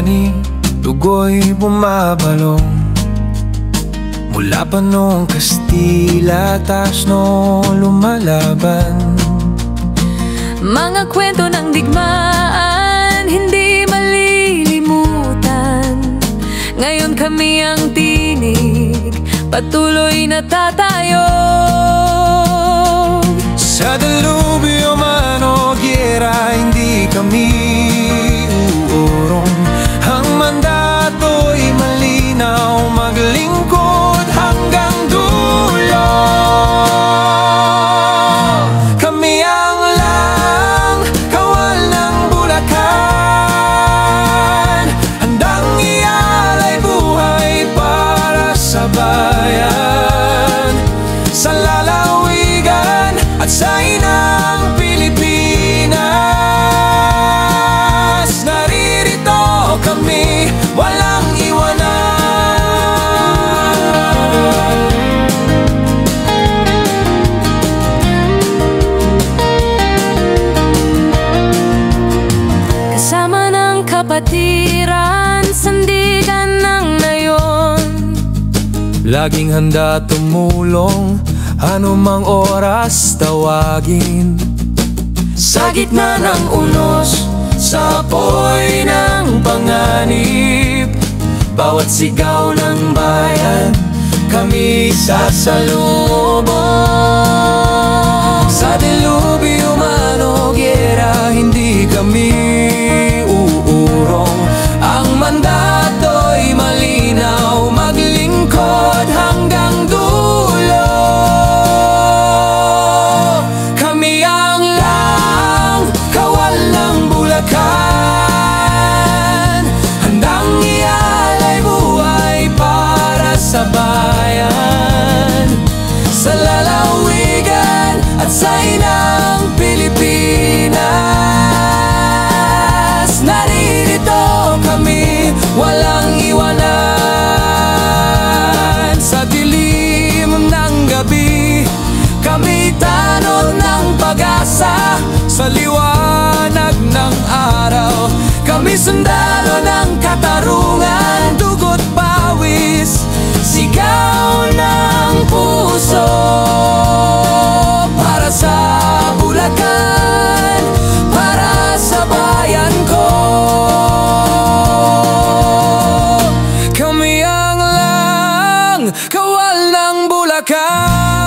bayani, dugo'y bumabalong. Mula pa noong Kastila, taas noong lumalaban. Mga kwento ng digmaan, hindi malilimutan. Ngayon kami ang tinig, patuloy na tatayo. Sa delubyo man o giyera, hindi kami uurong. Ang mandato'y malinaw, maglingkod hanggang dulo. Kami ang lang kawal ng Bulacan, handang ialay buhay para sa bayan. Sa lalawigan at sa inang Pilipinas, naririto kami, walang iwanan. Kasama ng kapatiran, sandigan ng nayon. Laging handa tumulong, anumang oras tawagin. Sa gitna ng unos, sa apoy ng panganib, bawat sigaw ng bayan, kami sasalubong. Sa delubyo man o giyera, hindi kami uurong. Ang mandato'y malinaw, maglingkod hanggang dulo. Kami ang lang kawal ng Bulacan, handang ialay buhay para sa bayan. Sa lalawigan at sa inang Pilipinas, naririto kami, walang iwanan. Sa dilim ng gabi, kami tanod ng pag-asa. Sa liwanag ng araw, kami sundalo ng katarungan. Dugo't pawis, sigaw ng puso para sa Bulacan, para sa bayan ko. Kami ang lang kawal ng Bulacan.